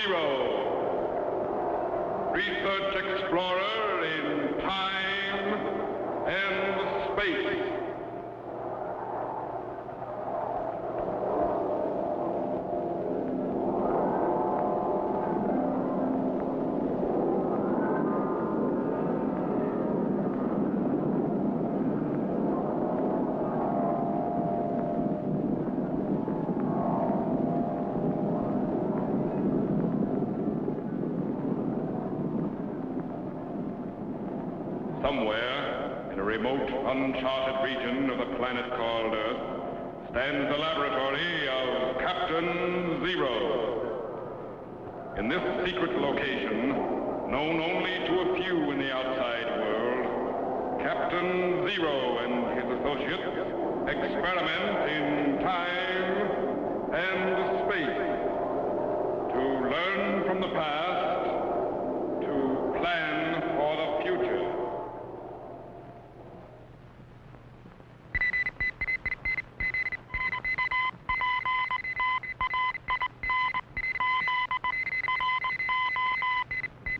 Zero, research explorer in time and space. Somewhere, in a remote, uncharted region of the planet called Earth, stands the laboratory of Captain Zero. In this secret location, known only to a few in the outside world, Captain Zero and his associates experiment in time and space to learn from the past, to plan for the future.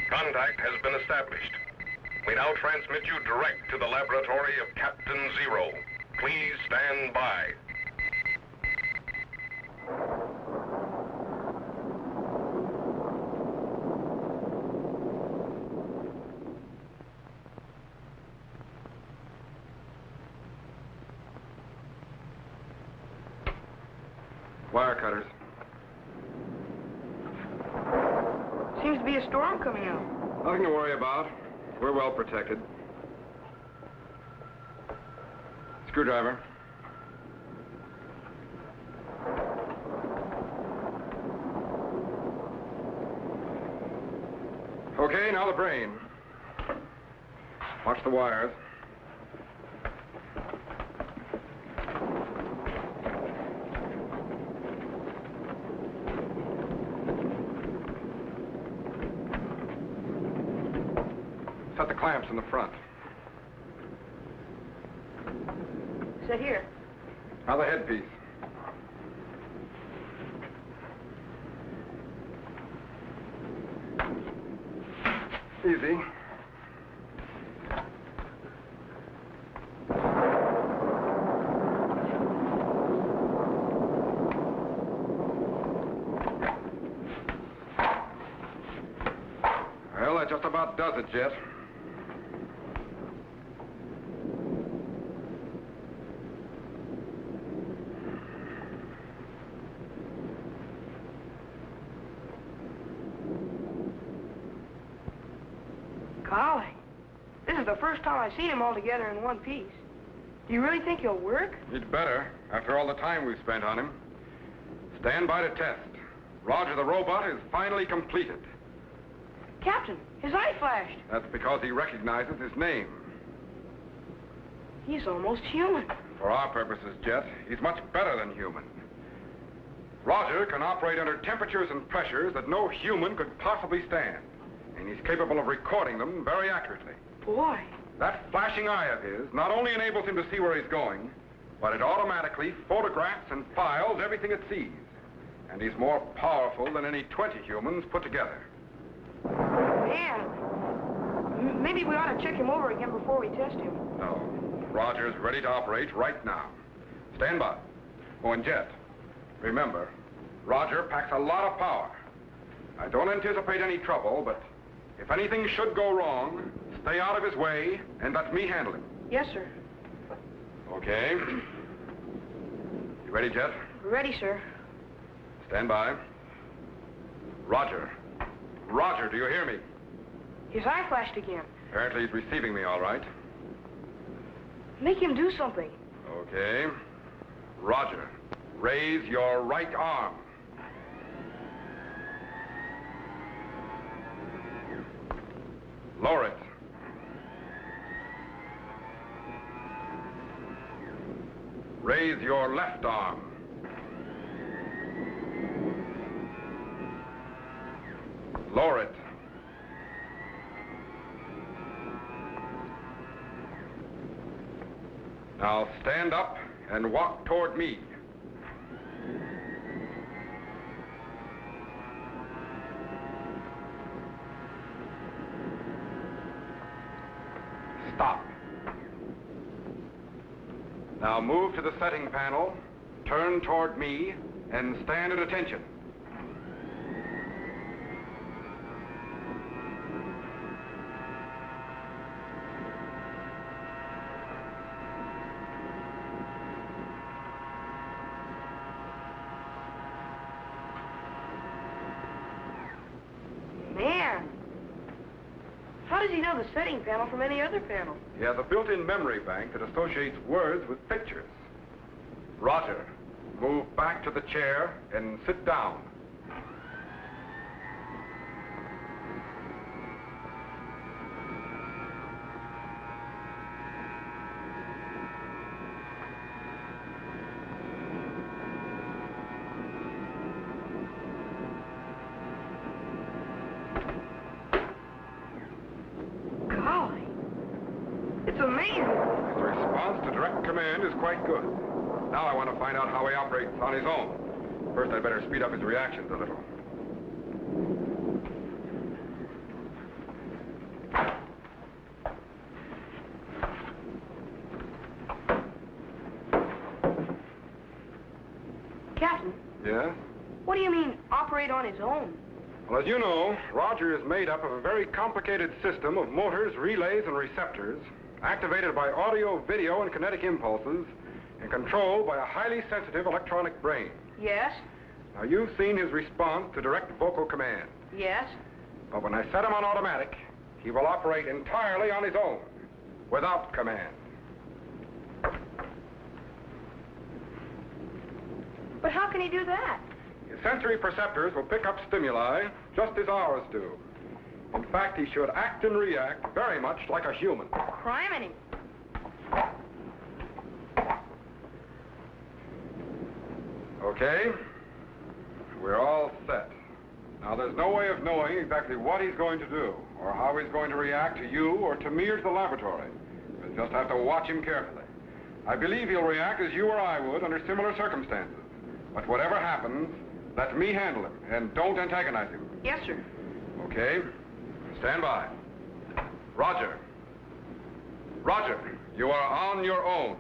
Contact has been established. We now transmit you direct to the laboratory of Captain Zero. Please stand by. Wire cutters. Seems to be a storm coming out. Nothing to worry about. We're well protected. Screwdriver. Okay, now the brain. Watch the wires. Set the clamps in the front. Sit here. Now the headpiece. Easy. Well, that just about does it, Jet. Golly, this is the first time I've seen them all together in one piece. Do you really think he'll work? He'd better, after all the time we've spent on him. Stand by to test. Roger the robot is finally completed. Captain, his eye flashed. That's because he recognizes his name. He's almost human. For our purposes, Jet, he's much better than human. Roger can operate under temperatures and pressures that no human could possibly stand. And he's capable of recording them very accurately. Boy. That flashing eye of his not only enables him to see where he's going, but it automatically photographs and files everything it sees. And he's more powerful than any 20 humans put together. Man, maybe we ought to check him over again before we test him. No. Roger's ready to operate right now. Stand by. Oh, and Jet, remember, Roger packs a lot of power. I don't anticipate any trouble, but if anything should go wrong, stay out of his way and let me handle him. Yes, sir. Okay. You ready, Jet? Ready, sir. Stand by. Roger. Roger, do you hear me? His eye flashed again. Apparently he's receiving me all right. Make him do something. Okay. Roger, raise your right arm. Lower it. Raise your left arm. Lower it. Now stand up and walk toward me. Now move to the setting panel, turn toward me, and stand at attention. How does he know the setting panel from any other panel? He has a built-in memory bank that associates words with pictures. Roger, move back to the chair and sit down. Is quite good. Now I want to find out how he operates on his own. First, I'd better speed up his reactions a little. Captain? Yeah? What do you mean, operate on his own? Well, as you know, Roger is made up of a very complicated system of motors, relays, and receptors, activated by audio, video, and kinetic impulses, and controlled by a highly sensitive electronic brain. Yes? Now, you've seen his response to direct vocal command. Yes? But when I set him on automatic, he will operate entirely on his own, without command. But how can he do that? His sensory perceptors will pick up stimuli just as ours do. In fact, he should act and react very much like a human. Criminy. Okay. We're all set. Now, there's no way of knowing exactly what he's going to do, or how he's going to react to you or to me or to the laboratory. We'll just have to watch him carefully. I believe he'll react as you or I would under similar circumstances. But whatever happens, let me handle him, and don't antagonize him. Yes, sir. Okay. Stand by. Roger. Roger, you are on your own.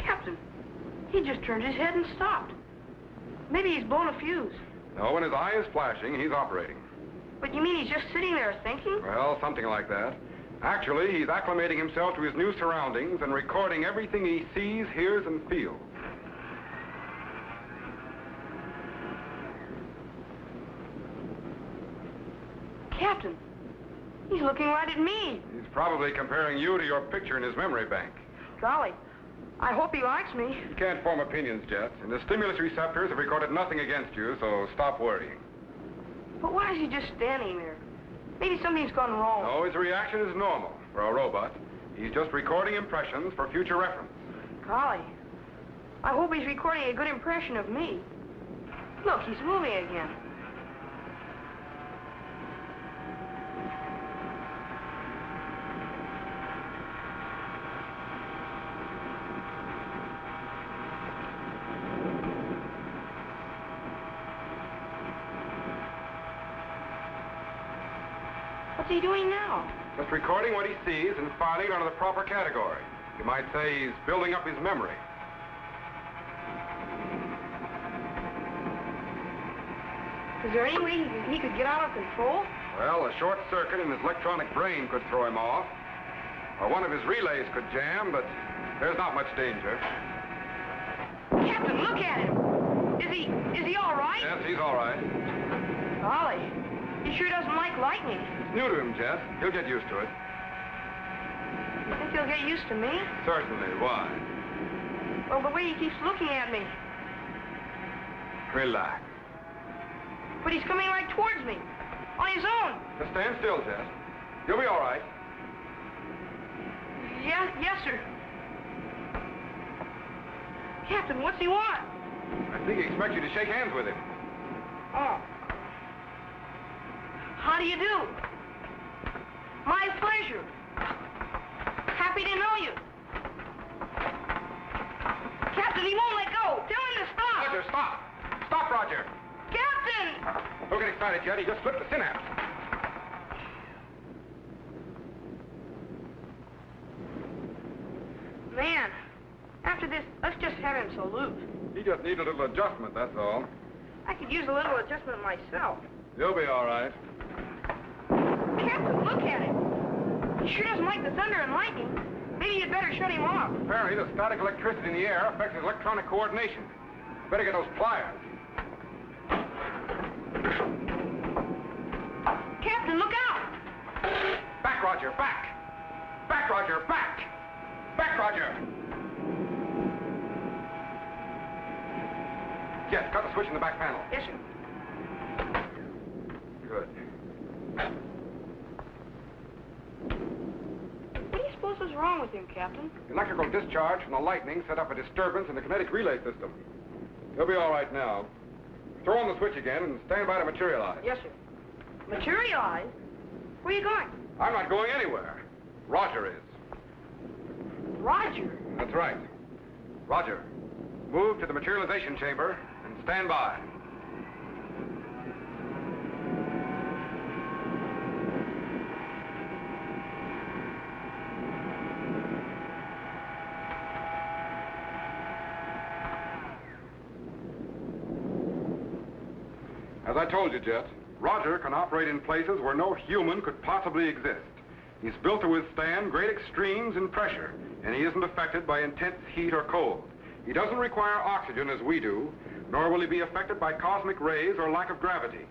Captain, he just turned his head and stopped. Maybe he's blown a fuse. No, when his eye is flashing, he's operating. But you mean he's just sitting there thinking? Well, something like that. Actually, he's acclimating himself to his new surroundings and recording everything he sees, hears, and feels. Captain, he's looking right at me. He's probably comparing you to your picture in his memory bank. Golly, I hope he likes me. You can't form opinions, Jet, and the stimulus receptors have recorded nothing against you, so stop worrying. But why is he just standing there? Maybe something's gone wrong. No, his reaction is normal for a robot. He's just recording impressions for future reference. Golly, I hope he's recording a good impression of me. Look, he's moving again. What's he doing now? Just recording what he sees and filing it under the proper category. You might say he's building up his memory. Is there any way he could get out of control? Well, a short circuit in his electronic brain could throw him off. Or one of his relays could jam, but there's not much danger. Captain, look at him. Is he all right? Yes, he's all right. Golly, he sure doesn't like lightning. It's new to him, Jess. He'll get used to it. You think he'll get used to me? Certainly. Why? Well, the way he keeps looking at me. Relax. But he's coming right towards me. On his own. Just stand still, Jess. You'll be all right. Yes, sir. Captain, what's he want? I think he expects you to shake hands with him. Oh. How do you do? My pleasure. Happy to know you. Captain, he won't let go. Tell Roger, stop! Stop, Roger! Captain! Don't get excited, Jet. He just flipped the synapse. Man, after this, let's just have him salute. He just needs a little adjustment, that's all. I could use a little adjustment myself. You'll be all right. Captain, look at him. He sure doesn't like the thunder and lightning. Maybe you'd better shut him off. Apparently, the static electricity in the air affects his electronic coordination. Better get those pliers. Captain, look out! Back, Roger, back! Back, Roger, back! Back, Roger! Jet, cut the switch in the back panel. Yes, sir. Good. What do you suppose was wrong with him, Captain? Electrical discharge from the lightning set up a disturbance in the kinetic relay system. He'll be all right now. Throw on the switch again and stand by to materialize. Yes, sir. Materialize? Where are you going? I'm not going anywhere. Roger is. Roger? That's right. Roger, move to the materialization chamber and stand by. As I told you, Jet, Roger can operate in places where no human could possibly exist. He's built to withstand great extremes in pressure, and he isn't affected by intense heat or cold. He doesn't require oxygen as we do, nor will he be affected by cosmic rays or lack of gravity.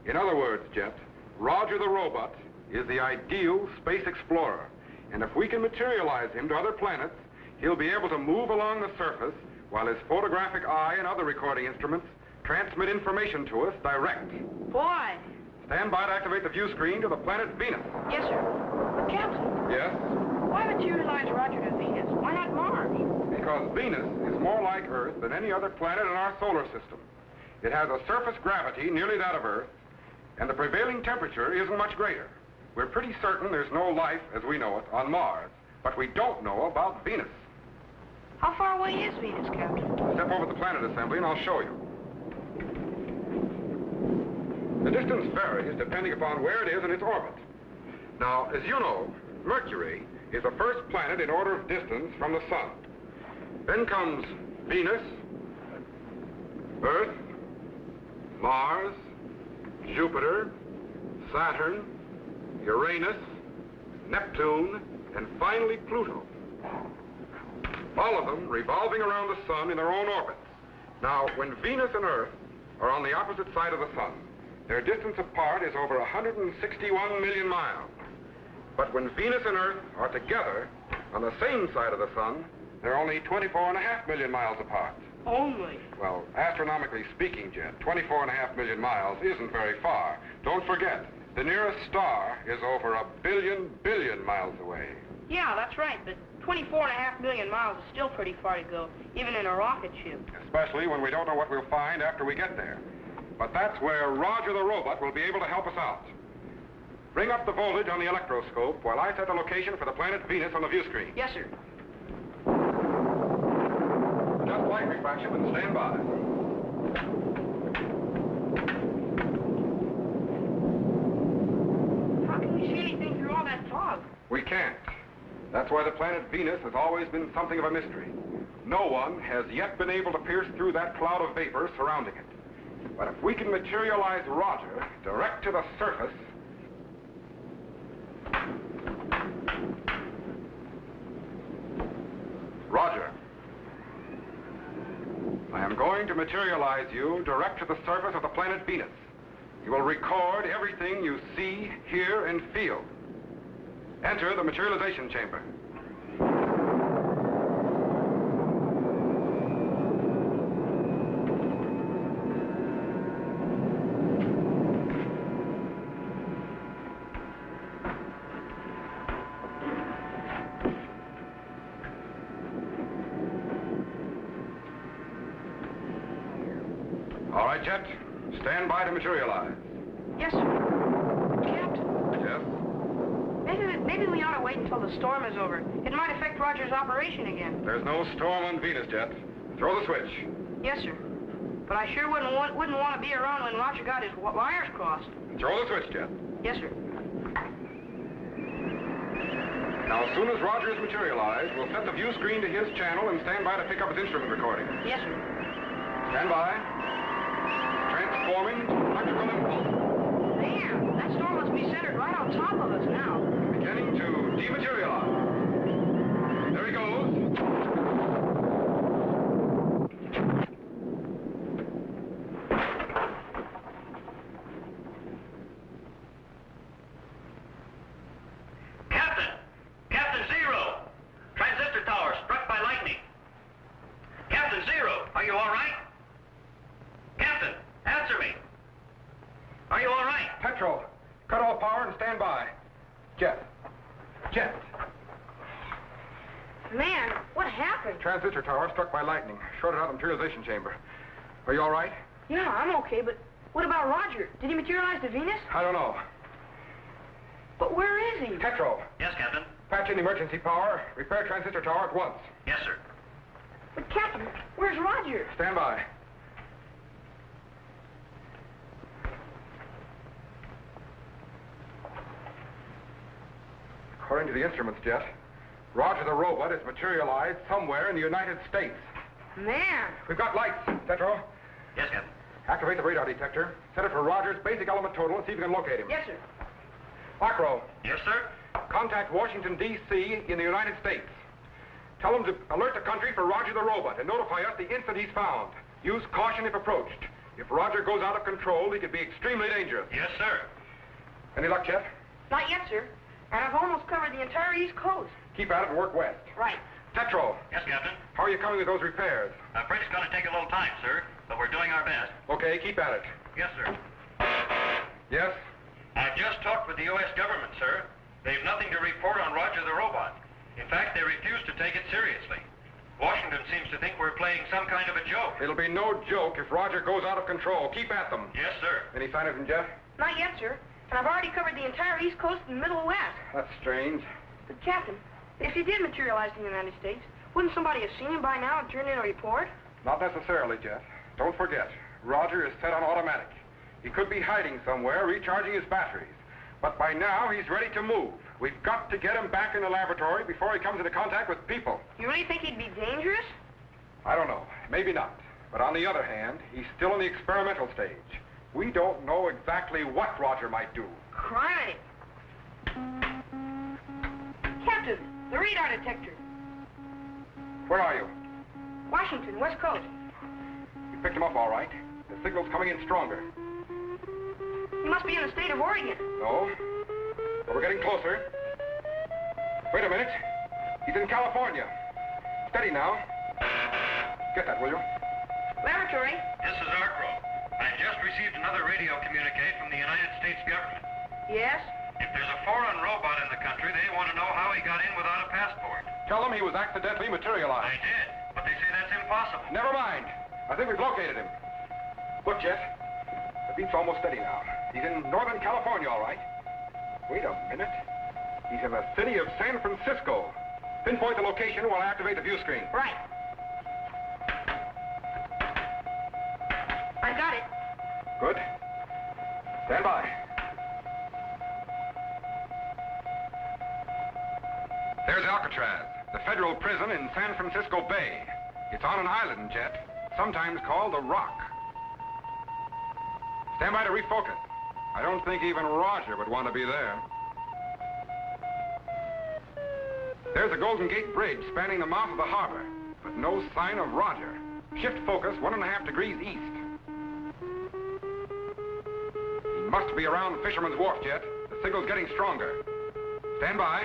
In other words, Jet, Roger the robot is the ideal space explorer, and if we can materialize him to other planets, he'll be able to move along the surface while his photographic eye and other recording instruments transmit information to us direct. Boy. Stand by to activate the view screen to the planet Venus. Yes, sir. But, Captain, Yes? why materialize Roger to Venus? Why not Mars? Because Venus is more like Earth than any other planet in our solar system. It has a surface gravity nearly that of Earth, and the prevailing temperature isn't much greater. We're pretty certain there's no life, as we know it, on Mars, but we don't know about Venus. How far away is Venus, Captain? Step over the planet assembly and I'll show you. The distance varies depending upon where it is in its orbit. Now, as you know, Mercury is the first planet in order of distance from the Sun. Then comes Venus, Earth, Mars, Jupiter, Saturn, Uranus, Neptune, and finally Pluto. All of them revolving around the Sun in their own orbits. Now, when Venus and Earth are on the opposite side of the Sun, their distance apart is over 161 million miles. But when Venus and Earth are together on the same side of the Sun, they're only 24.5 million miles apart. Only? Well, astronomically speaking, Jet, 24.5 million miles isn't very far. Don't forget, the nearest star is over 1 billion miles away. Yeah, that's right, but 24.5 million miles is still pretty far to go, even in a rocket ship. Especially when we don't know what we'll find after we get there. But that's where Roger the robot will be able to help us out. Bring up the voltage on the electroscope while I set the location for the planet Venus on the view screen. Yes, sir. Just light refraction and stand by. How can we see anything through all that fog? We can't. That's why the planet Venus has always been something of a mystery. No one has yet been able to pierce through that cloud of vapor surrounding it. But if we can materialize Roger direct to the surface... Roger. I am going to materialize you direct to the surface of the planet Venus. You will record everything you see, hear, and feel. Enter the materialization chamber. All right, Jet. Stand by to materialize. Yes, sir. Captain, Yes? maybe we ought to wait until the storm is over. It might affect Roger's operation again. There's no storm on Venus, Jet. Throw the switch. Yes, sir. but I sure wouldn't want to be around when Roger got his wires crossed. Throw the switch, Jet. Yes, sir. Now, as soon as Roger is materialized, we'll set the view screen to his channel and stand by to pick up his instrument recording. Yes, sir. Stand by. Transforming to electrical impulse. Man, that storm must be centered right on top of us now. Beginning to dematerialize. There he goes. Captain Zero! Transistor tower struck by lightning. Captain Zero, are you all right? Captain, answer me. Are you all right? Tetro, cut all power and stand by. Jet. Man, what happened? Transistor tower struck by lightning. Shorted out the materialization chamber. Are you all right? Yeah, I'm okay, but what about Roger? Did he materialize to Venus? I don't know. But where is he? Tetro, Yes, Captain. patch in emergency power. Repair transistor tower at once. Yes, sir. But Captain, where's Roger? Stand by. According to the instruments, Jet, Roger the robot is materialized somewhere in the United States. Man, We've got lights, Tetro. Yes, Captain. Activate the radar detector. Set it for Roger's basic element total and see if you can locate him. yes, sir. Macro, Yes, sir. contact Washington, D.C. in the United States. Tell them to alert the country for Roger the robot and notify us the instant he's found. Use caution if approached. If Roger goes out of control, he could be extremely dangerous. Yes, sir. Any luck, Jet? Not yet, sir. And I've almost covered the entire East Coast. Keep at it and work west. Right. Tetro, Yes, Captain. how are you coming with those repairs? I'm afraid it's going to take a little time, sir, but we're doing our best. Okay, keep at it. Yes, sir. Yes? I've just talked with the U.S. government, sir. They've nothing to report on Roger the robot. In fact, they refuse to take it seriously. Washington seems to think we're playing some kind of a joke. It'll be no joke if Roger goes out of control. Keep at them. Yes, sir. Any sign of him, Jet? Not yet, sir. And I've already covered the entire East Coast and Middle West. That's strange. But Captain, if he did materialize in the United States, wouldn't somebody have seen him by now and turned in a report? Not necessarily, Jet. Don't forget, Roger is set on automatic. He could be hiding somewhere, recharging his batteries. But by now, he's ready to move. We've got to get him back in the laboratory before he comes into contact with people. You really think he'd be dangerous? I don't know. Maybe not. But on the other hand, he's still in the experimental stage. We don't know exactly what Roger might do. Criminy. Captain, the radar detector. Where are you? Washington, West Coast. You picked him up all right. The signal's coming in stronger. He must be in the state of Oregon. No? But we're getting closer. Wait a minute. He's in California. Steady now. Get that, will you? Laboratory. This is Arcro. I just received another radio communique from the United States government. Yes? If there's a foreign robot in the country, they want to know how he got in without a passport. Tell them he was accidentally I materialized. did, but they say that's impossible. Never mind. I think we've located him. Look, Jet. The beat's almost steady now. He's in Northern California, all right. Wait a minute. He's in the city of San Francisco. Pinpoint the location while I activate the view screen. Right. I got it. Good. Stand by. There's Alcatraz, the federal prison in San Francisco Bay. It's on an island, Jet, sometimes called the Rock. Stand by to refocus. I don't think even Roger would want to be there. There's the Golden Gate Bridge spanning the mouth of the harbor, but no sign of Roger. Shift focus 1.5 degrees east. He must be around Fisherman's Wharf, Jet. The signal's getting stronger. Stand by.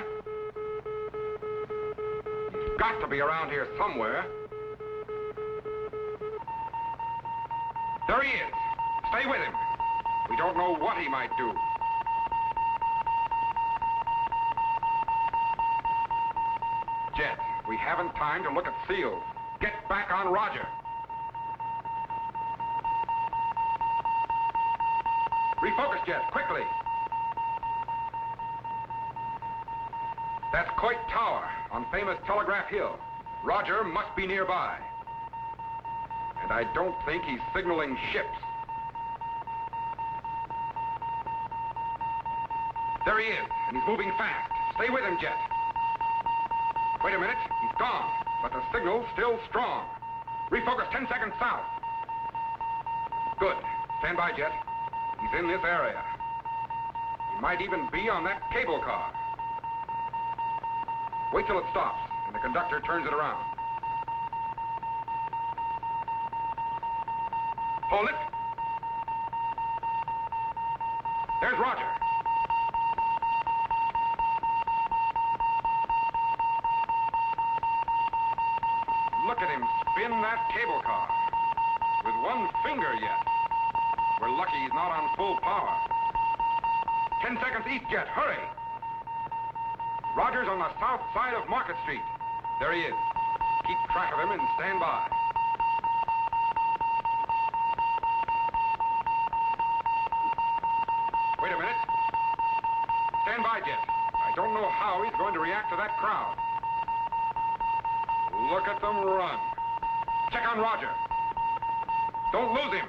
He's got to be around here somewhere. There he is. Stay with him. We don't know what he might do. Jet, we haven't time to look at seals. Get back on Roger. Refocus, Jet, quickly. That's Coit Tower on famous Telegraph Hill. Roger must be nearby. And I don't think he's signaling ships. There he is, and he's moving fast. Stay with him, Jet. Wait a minute, he's gone, but the signal's still strong. Refocus 10 seconds south. Good. Stand by, Jet. He's in this area. He might even be on that cable car. Wait till it stops, and the conductor turns it around. Hold it. There's Roger. Look at him spin that cable car. With one finger yet. We're lucky he's not on full power. 10 seconds east, Jet. Hurry. Roger's on the south side of Market Street. There he is. Keep track of him and stand by. Wait a minute. Stand by, Jet. I don't know how he's going to react to that crowd. Look at them run. Check on Roger. Don't lose him.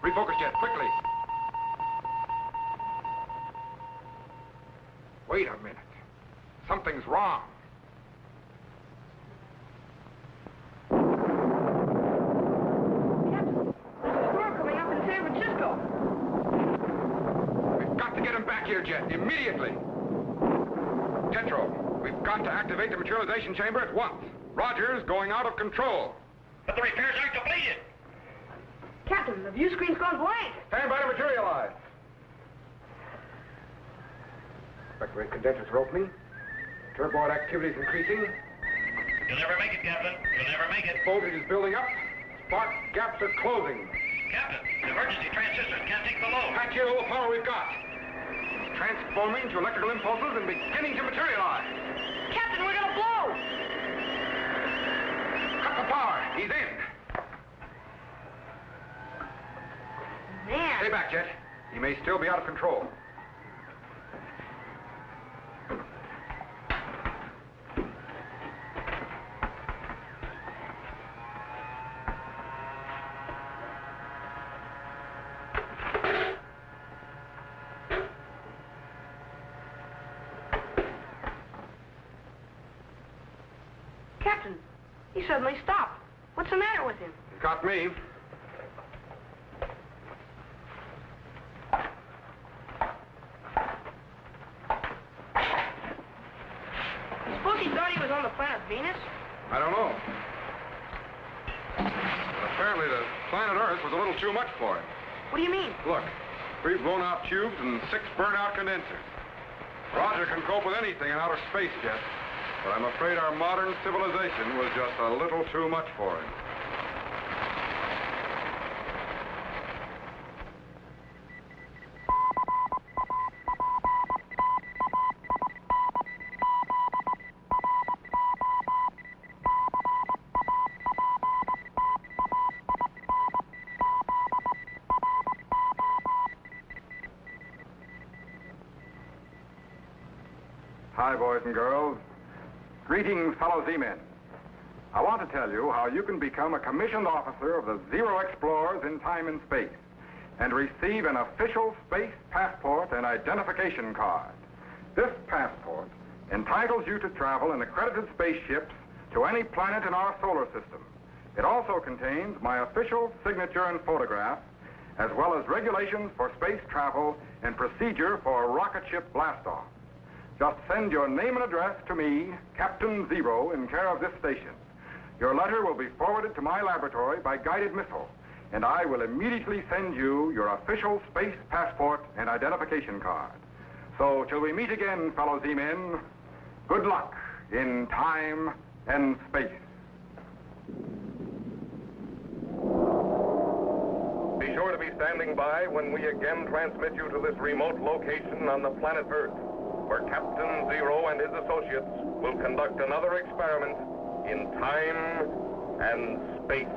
Refocus, Jet, quickly. Wait a minute. Something's wrong. Captain, there's a storm coming up in San Francisco. We've got to get him back here, Jet, immediately. Tetro, we've got to activate the materialization chamber at once. Roger's going out of control. But the repairs aren't completed. Captain, the view screen's gone blank. Stand by to materialize. Spectre condensers are opening. Turbine activity is increasing. You'll never make it, Captain. You'll never make it. Voltage is building up. Spark gaps are closing. Captain, the emergency transistors can't take the load. Cahill, the power we've got. It's transforming to electrical impulses and beginning to materialize. Captain, we're gonna blow! Cut the power. He's in. Man. Stay back, Jet. He may still be out of control. Captain, he suddenly stopped. What's the matter with him? He's got me. Suppose he thought he was on the planet Venus? I don't know. But apparently the planet Earth was a little too much for him. What do you mean? Look, 3 blown-out tubes and 6 burnt-out condensers. Roger can cope with anything in outer space, Jet. But I'm afraid our modern civilization was just a little too much for him. Hi, boys and girls. Greetings, fellow Z-men. I want to tell you how you can become a commissioned officer of the Zero Explorers in time and space and receive an official space passport and identification card. This passport entitles you to travel in accredited spaceships to any planet in our solar system. It also contains my official signature and photograph, as well as regulations for space travel and procedure for rocket ship blastoff. Just send your name and address to me, Captain Zero, in care of this station. Your letter will be forwarded to my laboratory by guided missile, and I will immediately send you your official space passport and identification card. So, till we meet again, fellow Z-men, good luck in time and space. Be sure to be standing by when we again transmit you to this remote location on the planet Earth, where Captain Zero and his associates will conduct another experiment in time and space.